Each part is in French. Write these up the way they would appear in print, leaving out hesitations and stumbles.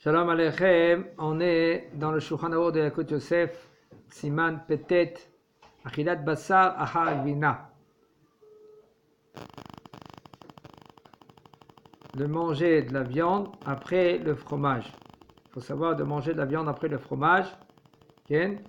Shalom Aleichem, on est dans le Shulchan Aruch de Yalkut Yosef, Siman Petet, Achilat Basar Achar Gvina. De manger de la viande après le fromage. Il faut savoir de manger de la viande après le fromage. Okay?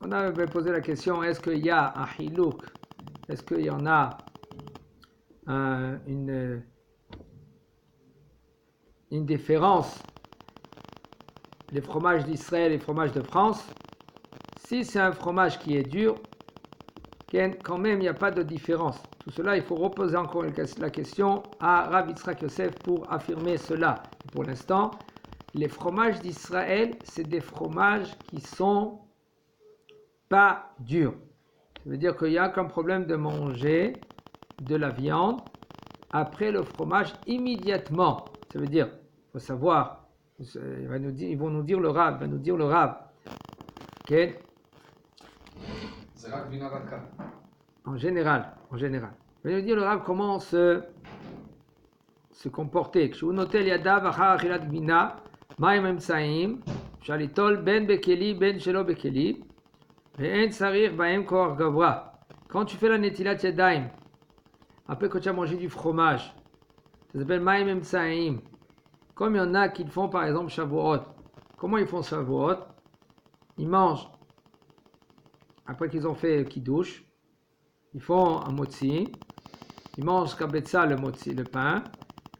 On avait posé la question, est-ce qu'il y a un hilouk? Est-ce qu'il y en a une différence, les fromages d'Israël et les fromages de France? Si c'est un fromage qui est dur, quand même il n'y a pas de différence. Tout cela, il faut reposer encore la question à Rav Yitzhak Yosef pour affirmer cela. Pour l'instant, les fromages d'Israël, c'est des fromages qui sont pas durs. Ça veut dire qu'il n'y a aucun problème de manger de la viande après le fromage immédiatement. Ça veut dire, il faut savoir, ils vont nous dire le Rav, va nous dire le Rav. Okay? En général. Il va nous dire le Rav comment se comporter. Quand tu fais la netilat yadayim, après que tu as mangé du fromage, ça s'appelle Maim Emtsaim. Comme il y en a qui le font par exemple Shavuot. Comment ils font Shavuot? Ils mangent, après qu'ils ont fait Kiddush, ils font un motzi, ils mangent kabetza, le motzi, le pain,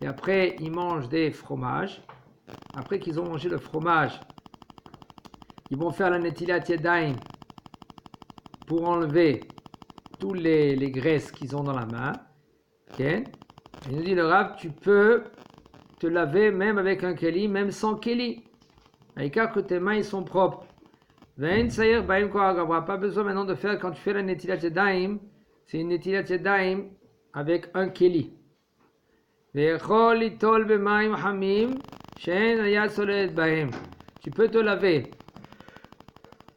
et après ils mangent des fromages. Après qu'ils ont mangé le fromage, ils vont faire la netilat yadayim pour enlever tous les graisses qu'ils ont dans la main. Okay? Il nous dit le Rav, tu peux te laver même avec un keli, même sans keli. Car que tes mains ils sont propres. Pas besoin maintenant de faire, quand tu fais la netilat yadayim, c'est une netilat yadayim avec un keli. Tu peux te laver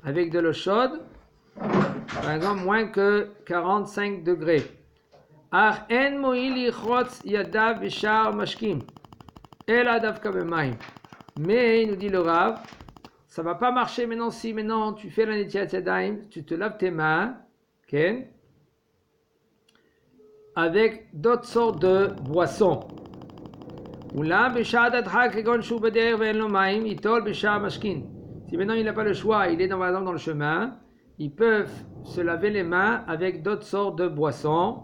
avec de l'eau chaude, par exemple moins que 45 degrés. Mais il nous dit le Rav, ça va pas marcher maintenant si maintenant tu fais la netilat yadayim, tu te laves tes mains, okay, avec d'autres sortes de boissons. Si maintenant il n'a pas le choix, il est par exemple dans le chemin, ils peuvent se laver les mains avec d'autres sortes de boissons.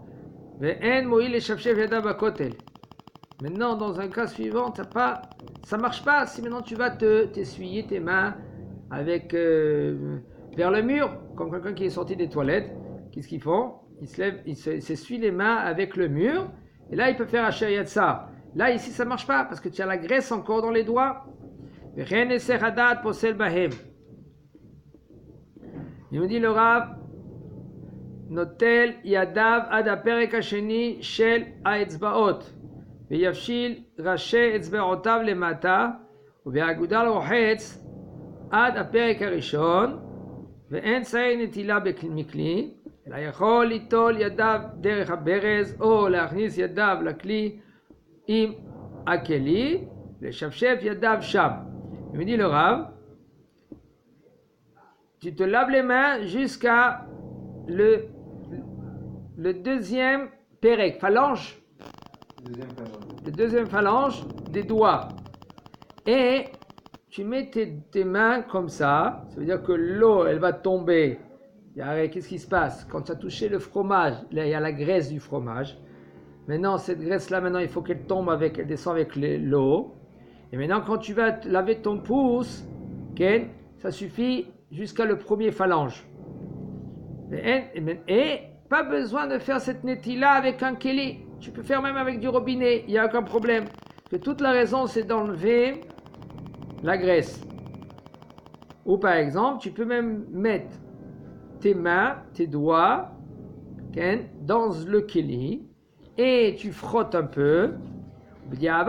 Maintenant, dans un cas suivant, ça marche pas. Si maintenant tu vas t'essuyer tes mains avec vers le mur, comme quelqu'un qui est sorti des toilettes, qu'est-ce qu'ils font? Ils se lèvent, ils s'essuient les mains avec le mur, et là ils peuvent faire Asher Yatsa. Là ici ça marche pas parce que tu as la graisse encore dans les doigts. Il nous dit le Rav, Notel yadav ad haperek hasheni shel haetzbaot, veyafshil rashi etzbaotav lemata, ובאגודל רוחץ עד הפרק הראשון, ואין צריך נטילה מכלי, אלא יכול ליטול ידיו דרך הברז, או להכניס ידיו לכלי עם הכלי, לשפשף ידיו שם. Il me dit le Rav, tu te laves les mains jusqu'à le deuxième pérec, phalange, le deuxième phalange des doigts. Et tu mets tes mains comme ça veut dire que l'eau, elle va tomber. Qu'est-ce qui se passe? Quand tu as touché le fromage, là, il y a la graisse du fromage. Maintenant, cette graisse-là, il faut qu'elle tombe elle descend avec l'eau. Et maintenant, quand tu vas laver ton pouce, okay, ça suffit jusqu'à le premier phalange. Et pas besoin de faire cette netila avec un keli. Tu peux faire même avec du robinet, il n'y a aucun problème. Que toute la raison, c'est d'enlever la graisse. Ou par exemple, tu peux même mettre tes mains, tes doigts, okay, dans le keli, et tu frottes un peu. A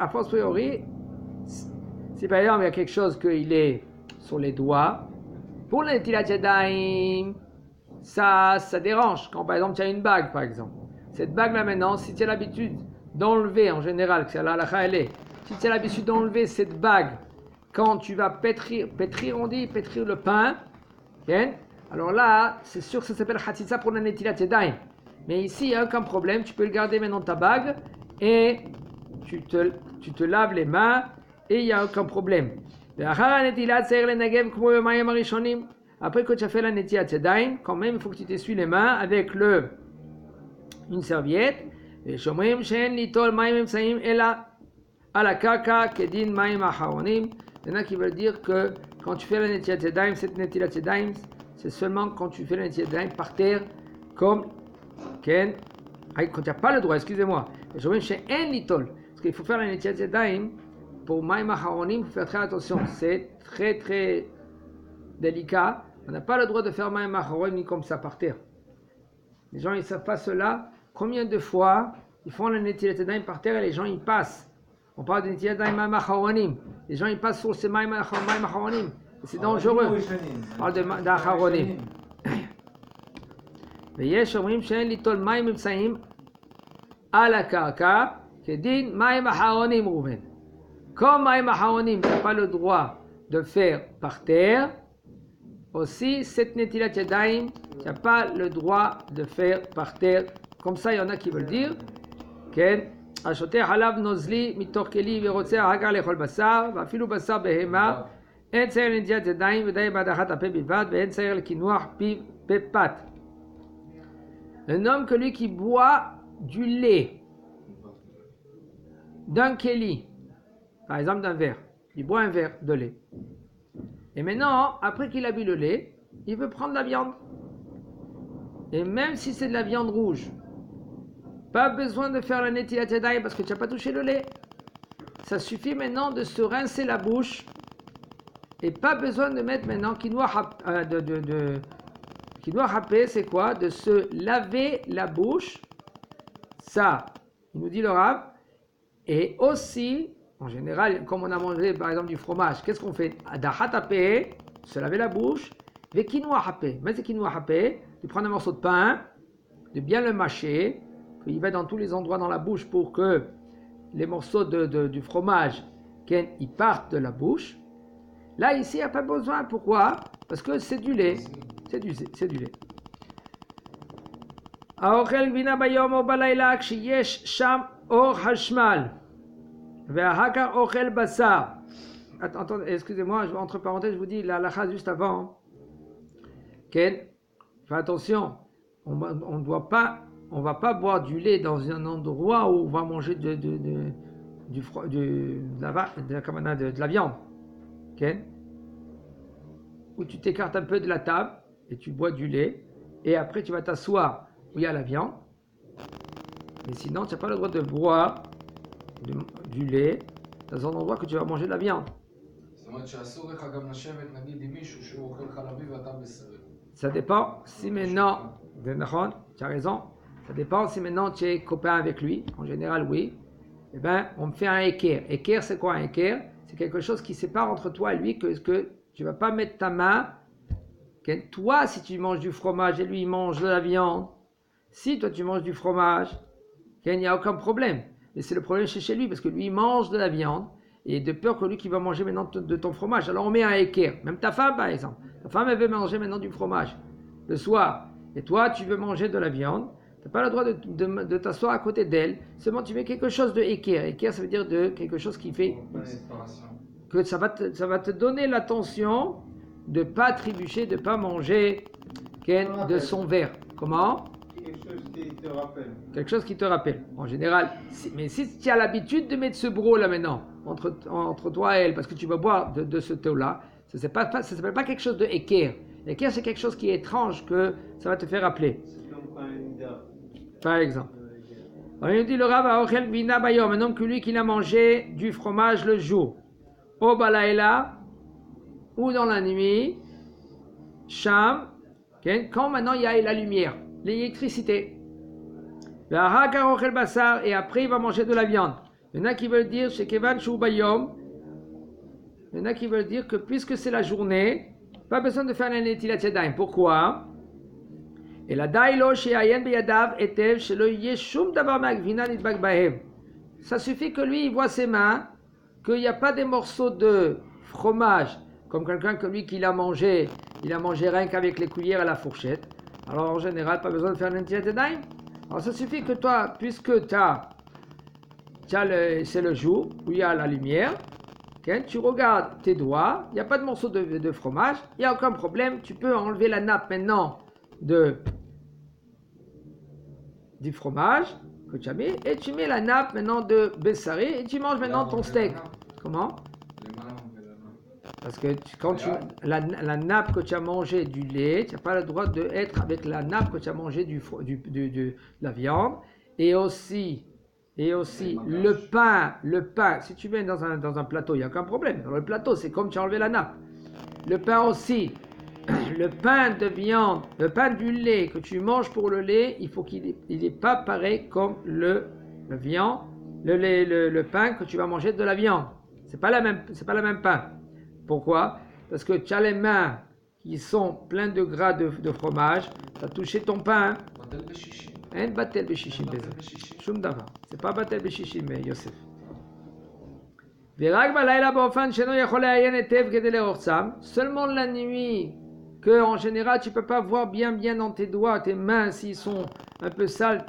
fortiori, si par exemple il y a quelque chose qu'il est sur les doigts, pour le netilat yadayim, ça dérange. Quand par exemple tu as une bague, par exemple, cette bague là maintenant, si tu as l'habitude d'enlever en général, que c'est la halakha elle est, si tu as l'habitude d'enlever cette bague quand tu vas pétrir le pain, okay? Alors là, c'est sûr que ça s'appelle Hatzitza pour la Netilat Yadayim. Mais ici, il n'y a aucun problème, tu peux le garder maintenant ta bague et tu te laves les mains et il n'y a aucun problème. Après que tu as fait la Netilat Yadayim, quand même, il faut que tu t'essuies les mains avec une serviette. Et shomrim she'en litol mayim emsaim ela ala kaka kedin mayim acharonim. Il y en a qui veulent dire que quand tu fais la Netilat Yadayim, cette Netilat Yadayim, c'est seulement quand tu fais la Netilat Yadayim par terre, comme Ken, quand tu n'as pas le droit, excusez-moi. Shomrim she'en litol, parce qu'il faut faire la Netilat Yadayim pour mayim acharonim, il faut faire très attention, c'est très très délicat. On n'a pas le droit de faire mayim acharonim comme ça par terre. Les gens ils ne savent pas cela. Combien de fois ils font la Netilat Yadayim par terre et les gens ils passent. On parle de Netilat Yadayim mayim acharonim. Les gens ils passent sur ces mayim acharonim. C'est dangereux. On parle d'acharonim. ויש אומרים שאין ליטול מים אמצעים על הקרקע כדין מים אחרונים ראובן. Comme מים אחרונים, tu n'as pas le droit de faire par terre. Aussi, cette Netilat Yadayim, tu n'as pas le droit de faire par terre. Comme ça, il y en a qui veulent dire, כן, השותה חלב נוזלי מתוך כלי ורוצה אחר כך לאכול בשר, ואפילו בשר בהמה, אין צריך לנטיית ידיים ודי בהדחת הפה בלבד, ואין צריך לקינוח פיו בפת. Un homme que lui qui boit du lait d'un keli, par exemple d'un verre, il boit un verre de lait. Et maintenant, après qu'il a bu le lait, il veut prendre la viande. Et même si c'est de la viande rouge, pas besoin de faire la Netilat Yadayim parce que tu n'as pas touché le lait. Ça suffit maintenant de se rincer la bouche et pas besoin de mettre maintenant quinoa râpé, c'est quoi? De se laver la bouche. Ça, il nous dit le Rav. Et aussi, en général, comme on a mangé par exemple du fromage, qu'est-ce qu'on fait? Adahat hapé, se laver la bouche. Ve quinoa hapé. Mais c'est quinoa hapé, tu prends un morceau de pain, de bien le mâcher, qu'il va dans tous les endroits dans la bouche pour que les morceaux du fromage ils partent de la bouche. Là, ici, il n'y a pas besoin. Pourquoi? Parce que c'est du lait. C'est du lait. האוכל גבינה ביום או בלילה כשיש שם אור חשמל ואחר כך אוכל בשר. Attendez, excusez-moi, entre parenthèses, je vous dis la halakha juste avant. Fais attention, on ne va pas boire du lait dans un endroit où on va manger de la viande. Où tu t'écartes un peu de la table et tu bois du lait et après tu vas t'asseoir où il y a la viande. Mais sinon, tu n'as pas le droit de boire du lait dans un endroit que tu vas manger de la viande. Ça dépend si maintenant, tu as raison, ça dépend si maintenant tu es copain avec lui, en général oui, eh bien on me fait un équerre. Équerre c'est quoi un équerre? C'est quelque chose qui sépare entre toi et lui, que tu ne vas pas mettre ta main, toi si tu manges du fromage et lui il mange de la viande, si toi tu manges du fromage, il n'y a aucun problème, mais c'est le problème chez lui parce que lui il mange de la viande, et de peur que lui qui va manger maintenant de ton fromage. Alors on met un équerre. Même ta femme par exemple. Ta femme elle veut manger maintenant du fromage le soir. Et toi tu veux manger de la viande. Tu n'as pas le droit de t'asseoir à côté d'elle. Seulement tu mets quelque chose de équerre. Équerre ça veut dire de quelque chose qui fait que ça va te donner l'attention de ne pas trébucher, de ne pas manger de son verre. Comment? Quelque chose qui te rappelle. En général, mais si tu as l'habitude de mettre ce bro là maintenant, entre toi et elle, parce que tu vas boire de ce thé-là, ça ne s'appelle pas quelque chose de équerre. L'équerre, c'est quelque chose qui est étrange, que ça va te faire rappeler. Par exemple. Alors, il dit le Rav Aochel Bina Bayom, un homme que lui qui a mangé du fromage le jour, au Balaïla, ou dans la nuit, Sham, quand maintenant il y a la lumière, l'électricité. Et après il va manger de la viande. Il y en a qui veulent dire chez Kevan Shoubayom, il y en a qui veulent dire que puisque c'est la journée, pas besoin de faire la Netilat Yadayim. Pourquoi? Et la dailo chez Ayen beyadav etev shelo yeshum davar ma'gvina nidbak bahem. Ça suffit que lui, il voit ses mains, qu'il n'y a pas des morceaux de fromage, comme quelqu'un que lui, qu'il a mangé, il a mangé rien qu'avec les cuillères et la fourchette. Alors en général, pas besoin de faire Netilat Yadayim. Alors ça suffit que toi, puisque c'est le jour où il y a la lumière, okay, tu regardes tes doigts, il n'y a pas de morceau de fromage, il n'y a aucun problème, tu peux enlever la nappe maintenant du fromage que tu as mis, et tu mets la nappe maintenant de Bessari, et tu manges maintenant ton steak. Comment? Parce que la nappe que tu as mangé du lait, tu n'as pas le droit d'être avec la nappe que tu as mangé de la viande, et aussi le pain, si tu mets dans un plateau, il n'y a aucun problème. Dans le plateau, c'est comme tu as enlevé la nappe. Le pain aussi, le pain de viande, le pain du lait que tu manges pour le lait, il faut qu'il n'est pas pareil comme le pain que tu vas manger de la viande. C'est pas la même pain. Pourquoi? Parce que tu as les mains qui sont pleines de gras de fromage, tu as touché ton pain. אין בטל בשישים בזה, שום דבר, זה pas בטל בשישים יוסף. ורק בלילה באופן שאינו יכול לעיין היטב כדי לאור צם, seulement la nuit, que en général tu peux pas voir bien dans tes doigts, tes mains s'ils sont un peu sales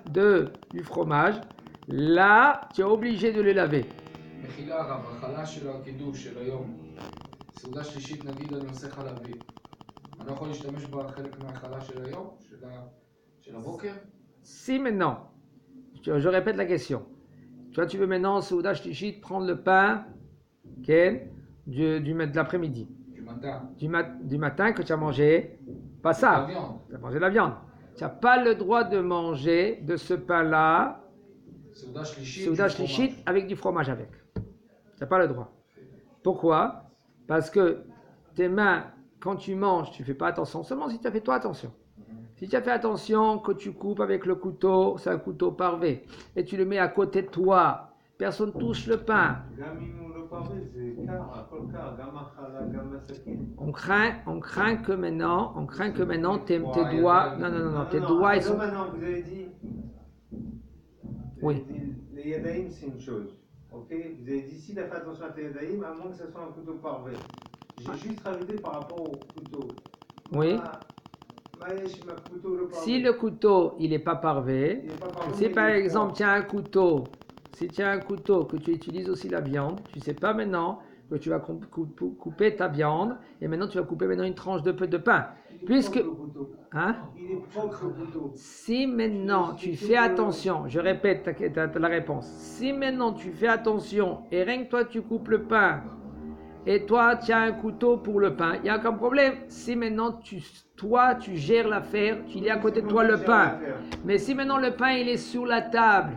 du fromage, là tu es obligé de les laver. מחילה הרב, החלה של הקידוש של היום, סעודה שלישית נגיד אני עושה חלבי, אני לא יכול להשתמש בחלק מהחלה של היום, של הבוקר? Si maintenant, je répète la question, tu veux maintenant, Souda Shlichit, prendre le pain de l'après-midi, du matin que tu as mangé, pas ça, tu as mangé de la viande. Tu n'as pas le droit de manger de ce pain-là, Souda Shlichit, avec du fromage avec. Tu n'as pas le droit. Pourquoi? Parce que tes mains, quand tu manges, tu ne fais pas attention, seulement si tu as fait toi attention. Si tu as fait attention que tu coupes avec le couteau, c'est un couteau parvé, et tu le mets à côté de toi, personne ne touche le pain. On craint que maintenant tes doigts, non, tes doigts ils sont... Vous avez dit, oui. Les yadaïm c'est une chose, ok? Vous avez dit si tu as fait attention à tes yadaïm, à moins que ce soit un couteau parvé. J'ai juste rajouté par rapport au couteau. Oui. Si le couteau il n'est pas parvé, si par exemple tu as un couteau, que tu utilises aussi la viande, tu ne sais pas maintenant que tu vas couper ta viande et maintenant tu vas couper maintenant une tranche de pain. Puisque, hein? Si maintenant tu fais attention, je répète la réponse, si maintenant tu fais attention et rien que toi tu coupes le pain et toi tu as un couteau pour le pain, il n'y a aucun problème. Si maintenant toi tu gères l'affaire, il est à côté de toi le pain. Mais si maintenant le pain il est sur la table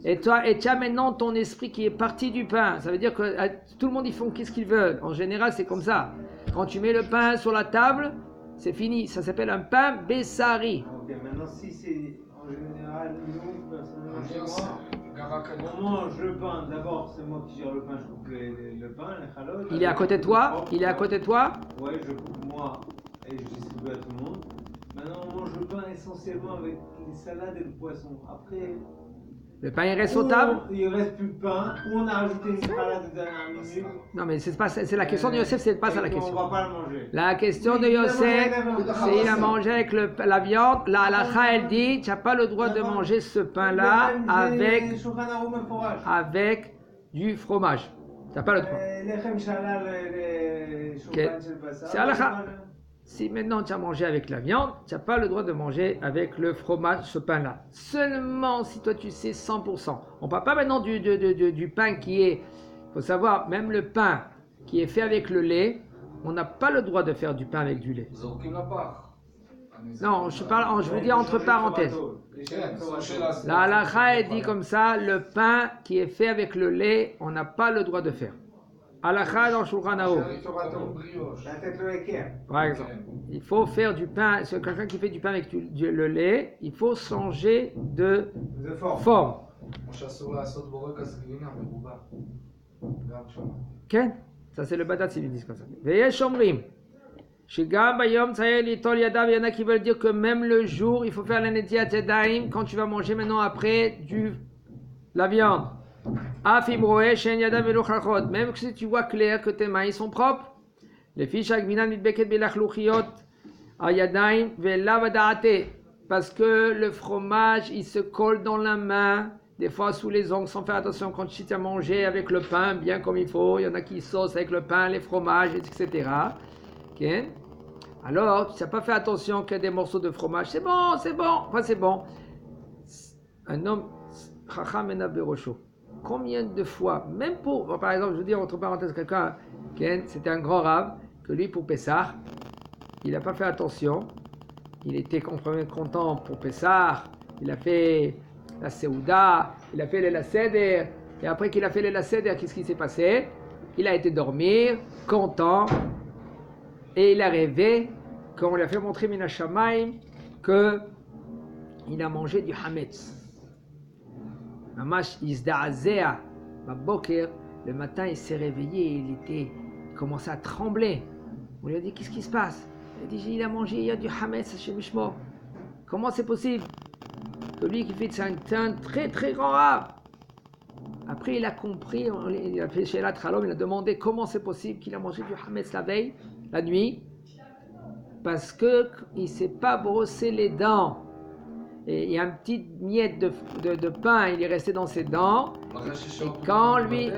et tu as maintenant ton esprit qui est parti du pain, ça veut dire que tout le monde ils font qu'est-ce qu'ils veulent. En général c'est comme ça. Quand tu mets le pain sur la table, c'est fini. Ça s'appelle un pain Bessari. Ok, maintenant si c'est en général nous personnellement on mange le pain, d'abord c'est moi qui gère le pain, je coupe le pain, les chalotes. Il est à côté de toi? Il est à côté de toi? Ouais, je coupe moi et je distribue à tout le monde. Maintenant on mange le pain essentiellement avec les salades et le poisson. Après... Le pain il reste au table? Il reste plus de pain, ou on a rajouté une salade de dernière minute. Non mais c'est la question de Yosef, c'est pas ça la question. On va pas le manger. La question de Yosef, c'est il a mangé avec la viande. La halakha elle dit, tu n'as pas le droit de manger ce pain-là avec du fromage. Tu n'as pas le droit. C'est halakha. Si maintenant tu as mangé avec la viande, tu n'as pas le droit de manger avec le fromage, ce pain-là. Seulement si toi tu sais 100%. On ne parle pas maintenant du pain qui est... Il faut savoir, même le pain qui est fait avec le lait, on n'a pas le droit de faire du pain avec du lait. Non, je vous dis entre parenthèses. La halakha dit comme ça, le pain qui est fait avec le lait, on n'a pas le droit de faire. Halakha dans Shulchan Aruch. Par exemple, il faut faire du pain, c'est quelqu'un qui fait du pain avec le lait, il faut changer de forme. כן, ça c'est le Badat ils disent comme ça. ויש אומרים שגם ביום צריך ליטול ידיו, il y en a qui veulent dire que même le jour, il faut faire la netilat yadayim quand tu vas manger maintenant après la viande. Même si tu vois clair que tes mains ils sont propres. Les fiches parce que le fromage il se colle dans la main, des fois sous les ongles sans faire attention quand tu as mangé avec le pain bien comme il faut. Il y en a qui saucent avec le pain, les fromages, etc. Okay. Alors, tu n'as pas fait attention qu'il y a des morceaux de fromage. C'est bon, c'est bon. Enfin, c'est bon. Un homme, combien de fois, même pour, par exemple, je veux dire entre parenthèses, quelqu'un, c'était un grand rave, que lui, pour Pessah, il n'a pas fait attention. Il était content pour Pessah. Il a fait la Seouda, il a fait les Seder. Et après qu'il a fait les Seder, qu'est-ce qui s'est passé? Il a été dormir, content. Et il a rêvé, quand on lui a fait montrer Mina Shamaim, qu'il a mangé du Hametz. Mamash Izda'azea, Baboker, le matin il s'est réveillé, il commençait à trembler. On lui a dit, qu'est-ce qui se passe? Il a dit, il a mangé, il y a du Hametz chez Mishmo. Comment c'est possible? Que lui qui fait, c'est un très très grand rave. Après il a compris, il a fait chez la Tralom, il a demandé comment c'est possible qu'il a mangé du Hametz la veille, la nuit, parce qu'il ne s'est pas brossé les dents. Et il y a une petite miette de pain, il est resté dans ses dents. Et quand lui,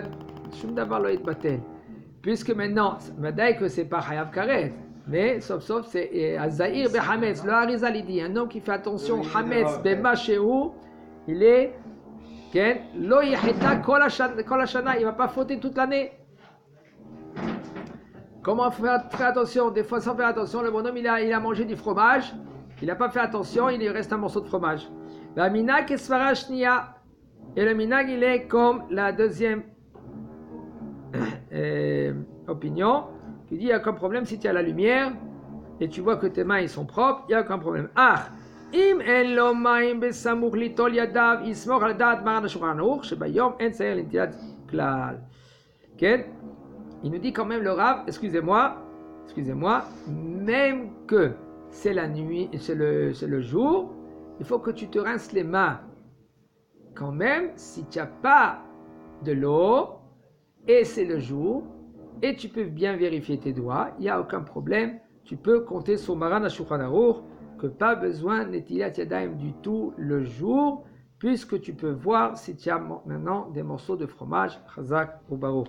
puisque maintenant, Madaï que c'est pas Hayav Karet, mais sauf c'est Azaïr Behametz, le Harizal il dit, un homme qui fait attention, Hametz Bemashéhu, il est, Lo Yeheta Kol Hashana, il ne va pas fauter toute l'année. Comment faire attention? Des fois, sans faire attention, le bonhomme, il a mangé du fromage, il n'a pas fait attention, il lui reste un morceau de fromage. La minag est svarashnia. Et le minag, il est comme la deuxième opinion, qui dit, il n'y a aucun problème si tu as la lumière, et tu vois que tes mains, ils sont propres, il n'y a aucun problème. Ah, im en lo maim besamur litol yadav, ismor al da'at maran hashulchan aruch, shebayom en tzayer l'intilat klal. Il nous dit quand même le Rav, excusez-moi, même que c'est la nuit, c'est le jour, il faut que tu te rinces les mains. Quand même, si tu n'as pas de l'eau, et c'est le jour, et tu peux bien vérifier tes doigts, il n'y a aucun problème, tu peux compter sur Maran HaShulchan Aruch, que pas besoin d'Netilat Yadayim du tout le jour, puisque tu peux voir si tu as maintenant des morceaux de fromage, Chazak ou Baruch.